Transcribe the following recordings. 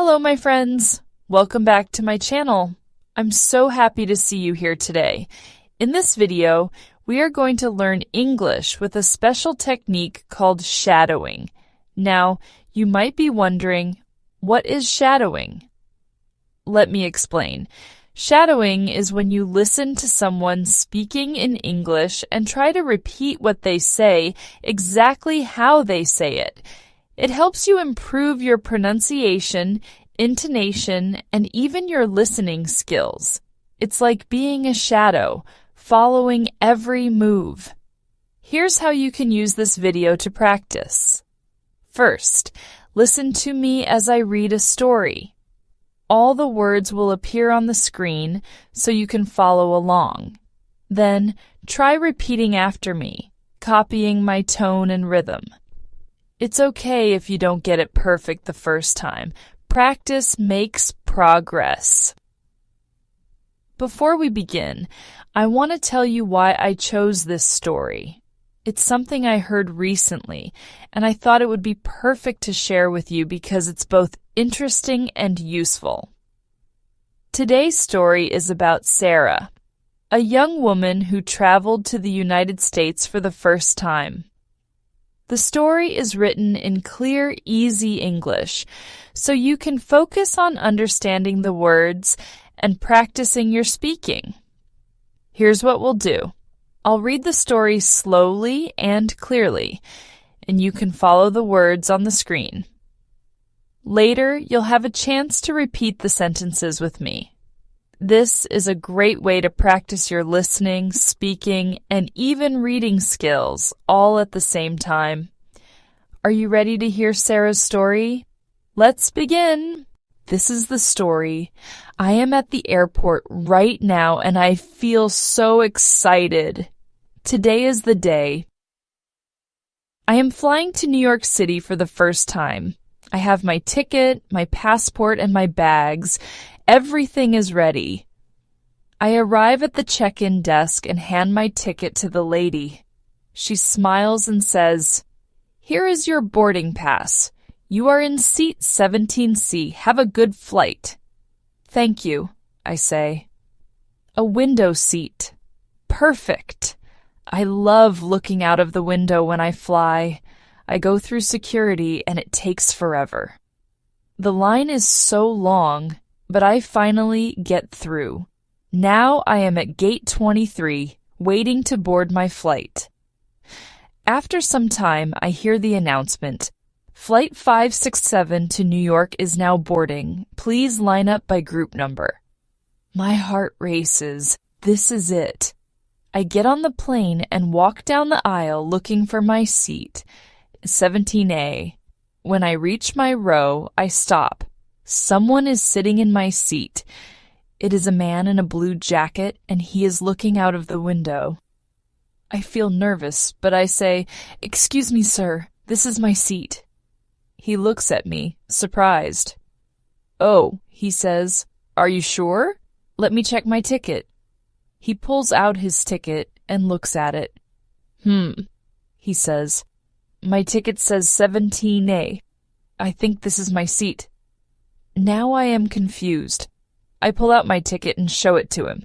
Hello, my friends. Welcome back to my channel. I'm so happy to see you here today. In this video, we are going to learn English with a special technique called shadowing. Now, you might be wondering, what is shadowing? Let me explain. Shadowing is when you listen to someone speaking in English and try to repeat what they say exactly how they say it. It helps you improve your pronunciation, intonation, and even your listening skills. It's like being a shadow, following every move. Here's how you can use this video to practice. First, listen to me as I read a story. All the words will appear on the screen so you can follow along. Then, try repeating after me, copying my tone and rhythm. It's okay if you don't get it perfect the first time. Practice makes progress. Before we begin, I want to tell you why I chose this story. It's something I heard recently, and I thought it would be perfect to share with you because it's both interesting and useful. Today's story is about Sarah, a young woman who traveled to the United States for the first time. The story is written in clear, easy English, so you can focus on understanding the words and practicing your speaking. Here's what we'll do. I'll read the story slowly and clearly, and you can follow the words on the screen. Later, you'll have a chance to repeat the sentences with me. This is a great way to practice your listening, speaking, and even reading skills all at the same time. Are you ready to hear Sarah's story? Let's begin! This is the story. I am at the airport right now and I feel so excited. Today is the day. I am flying to New York City for the first time. I have my ticket, my passport, and my bags. Everything is ready. I arrive at the check-in desk and hand my ticket to the lady. She smiles and says, "Here is your boarding pass. You are in seat 17C. Have a good flight." "Thank you," I say. A window seat. Perfect. I love looking out of the window when I fly. I go through security and it takes forever. The line is so long, but I finally get through. Now I am at gate 23, waiting to board my flight. After some time, I hear the announcement. Flight 567 to New York is now boarding. Please line up by group number. My heart races. This is it. I get on the plane and walk down the aisle looking for my seat, 17A. When I reach my row, I stop. Someone is sitting in my seat. It is a man in a blue jacket, and he is looking out of the window. I feel nervous, but I say, "Excuse me, sir, this is my seat." He looks at me, surprised. "Oh," he says, "are you sure? Let me check my ticket." He pulls out his ticket and looks at it. He says, "My ticket says 17A. I think this is my seat." Now I am confused. I pull out my ticket and show it to him.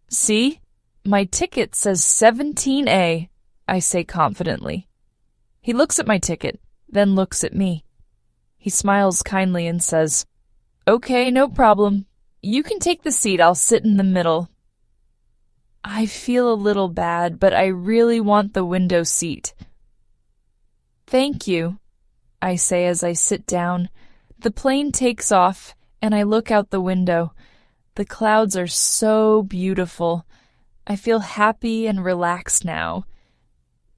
"See? My ticket says 17A, I say confidently. He looks at my ticket, then looks at me. He smiles kindly and says, "Okay, no problem. You can take the seat. I'll sit in the middle." I feel a little bad, but I really want the window seat. "Thank you," I say as I sit down. The plane takes off, and I look out the window. The clouds are so beautiful. I feel happy and relaxed now.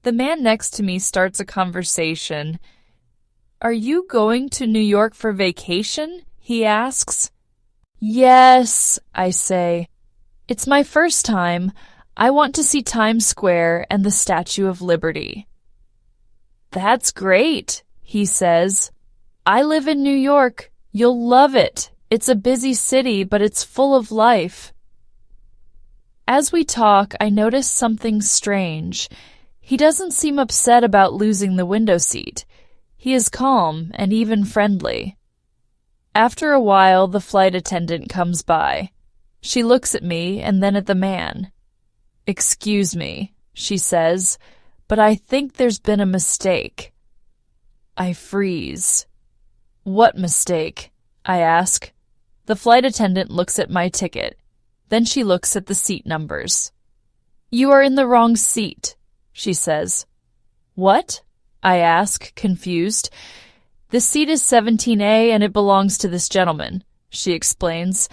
The man next to me starts a conversation. "Are you going to New York for vacation?" he asks. "Yes," I say. "It's my first time. I want to see Times Square and the Statue of Liberty." "That's great," he says. "I live in New York. You'll love it. It's a busy city, but it's full of life." As we talk, I notice something strange. He doesn't seem upset about losing the window seat. He is calm and even friendly. After a while, the flight attendant comes by. She looks at me and then at the man. "Excuse me," she says, "but I think there's been a mistake." I freeze. "What mistake?" I ask. The flight attendant looks at my ticket. Then she looks at the seat numbers. "You are in the wrong seat," she says. "What?" I ask, confused. "This seat is 17A and it belongs to this gentleman," she explains.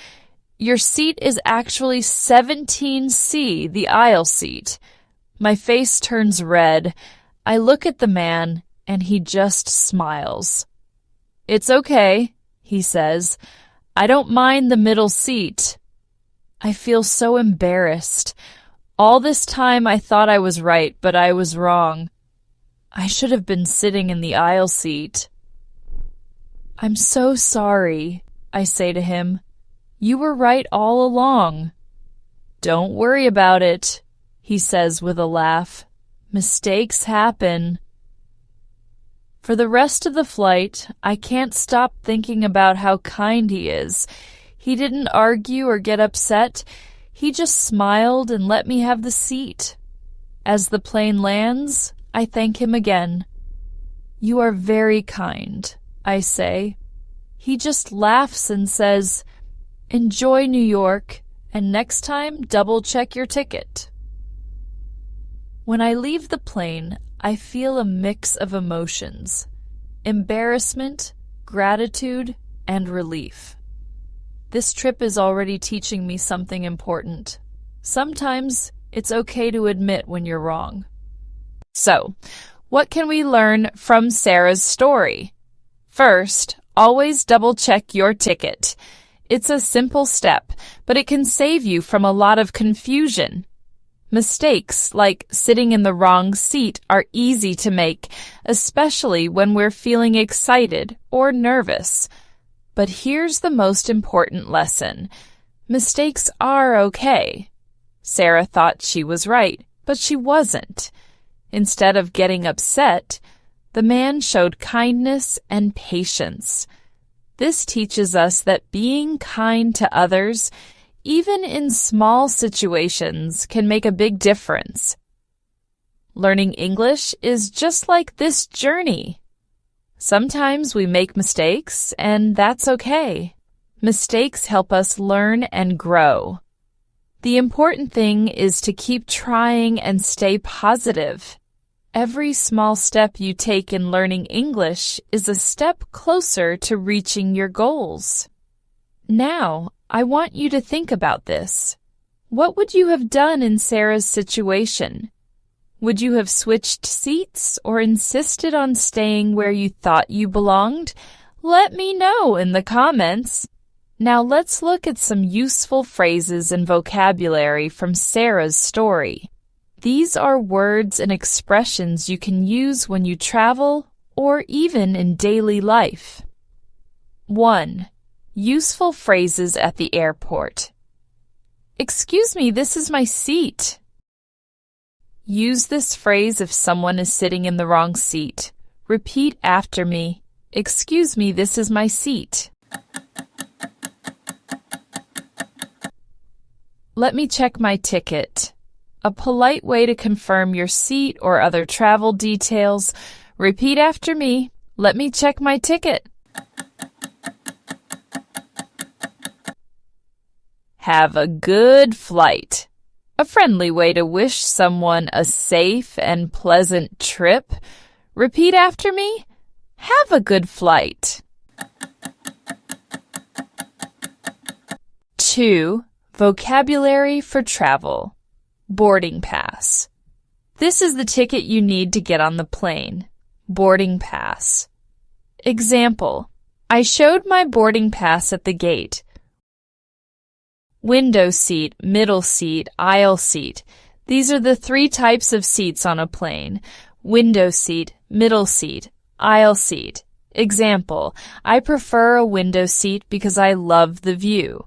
"Your seat is actually 17C, the aisle seat." My face turns red. I look at the man, and he just smiles. "It's okay," he says. "I don't mind the middle seat." I feel so embarrassed. All this time I thought I was right, but I was wrong. I should have been sitting in the aisle seat. "I'm so sorry," I say to him. "You were right all along." "Don't worry about it," he says with a laugh. "Mistakes happen." For the rest of the flight, I can't stop thinking about how kind he is. He didn't argue or get upset. He just smiled and let me have the seat. As the plane lands, I thank him again. "You are very kind," I say. He just laughs and says, "Enjoy New York, and next time double-check your ticket." When I leave the plane, I feel a mix of emotions: embarrassment, gratitude, and relief. This trip is already teaching me something important. Sometimes it's okay to admit when you're wrong. So, what can we learn from Sarah's story? First, always double-check your ticket. It's a simple step, but it can save you from a lot of confusion. Mistakes, like sitting in the wrong seat, are easy to make, especially when we're feeling excited or nervous. But here's the most important lesson. Mistakes are okay. Sarah thought she was right, but she wasn't. Instead of getting upset, the man showed kindness and patience. This teaches us that being kind to others, even in small situations, can make a big difference. Learning English is just like this journey. Sometimes we make mistakes, and that's okay. Mistakes help us learn and grow. The important thing is to keep trying and stay positive. Every small step you take in learning English is a step closer to reaching your goals. Now, I want you to think about this. What would you have done in Sarah's situation? Would you have switched seats or insisted on staying where you thought you belonged? Let me know in the comments. Now let's look at some useful phrases and vocabulary from Sarah's story. These are words and expressions you can use when you travel or even in daily life. 1. Useful phrases at the airport. "Excuse me, this is my seat." Use this phrase if someone is sitting in the wrong seat. Repeat after me. "Excuse me, this is my seat." "Let me check my ticket." A polite way to confirm your seat or other travel details. Repeat after me. "Let me check my ticket." Have a good flight. A friendly way to wish someone a safe and pleasant trip. Repeat after me. Have a good flight. 2. Vocabulary for travel. Boarding pass. This is the ticket you need to get on the plane. Boarding pass. Example: I showed my boarding pass at the gate. Window seat, middle seat, aisle seat. These are the 3 types of seats on a plane. Window seat, middle seat, aisle seat. Example: I prefer a window seat because I love the view.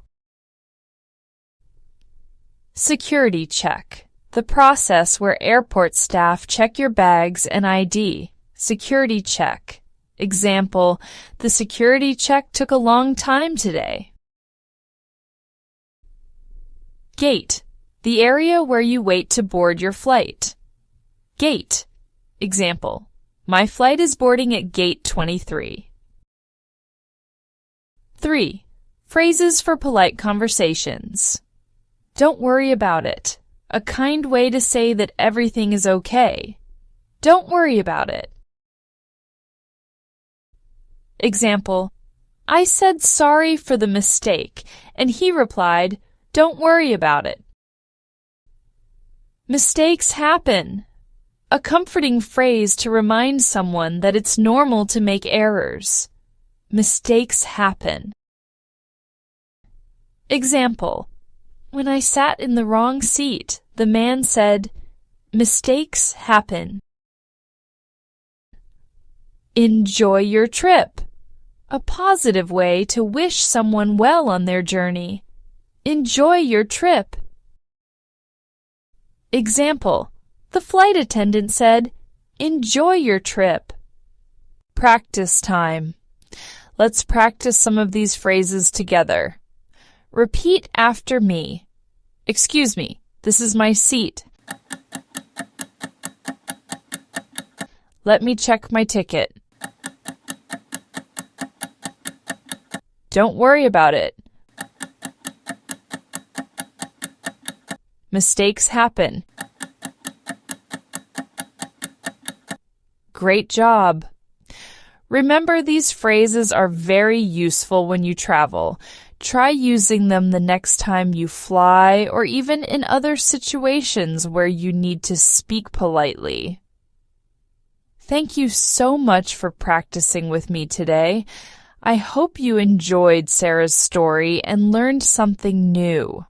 Security check. The process where airport staff check your bags and ID. Security check. Example, the security check took a long time today. Gate, the area where you wait to board your flight. Gate. Example, my flight is boarding at gate 23. 3. Phrases for polite conversations. Don't worry about it. A kind way to say that everything is okay. Don't worry about it. Example, I said sorry for the mistake, and he replied, don't worry about it. Mistakes happen. A comforting phrase to remind someone that it's normal to make errors. Mistakes happen. Example, when I sat in the wrong seat, the man said, mistakes happen. Enjoy your trip. A positive way to wish someone well on their journey. Enjoy your trip. Example, the flight attendant said, enjoy your trip. Practice time. Let's practice some of these phrases together. Repeat after me. Excuse me, this is my seat. Let me check my ticket. Don't worry about it. Mistakes happen. Great job. Remember, these phrases are very useful when you travel. Try using them the next time you fly or even in other situations where you need to speak politely. Thank you so much for practicing with me today. I hope you enjoyed Sarah's story and learned something new.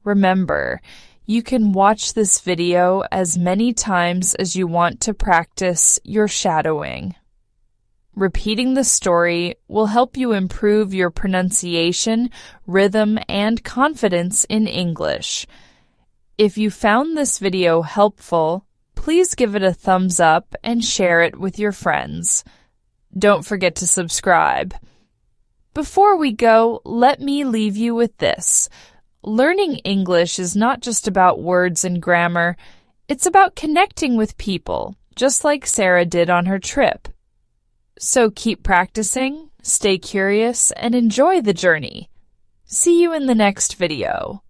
Remember, you can watch this video as many times as you want to practice your shadowing. Repeating the story will help you improve your pronunciation, rhythm, and confidence in English. If you found this video helpful, please give it a thumbs up and share it with your friends. Don't forget to subscribe. Before we go, let me leave you with this. Learning English is not just about words and grammar. It's about connecting with people, just like Sarah did on her trip. So keep practicing, stay curious, and enjoy the journey. See you in the next video.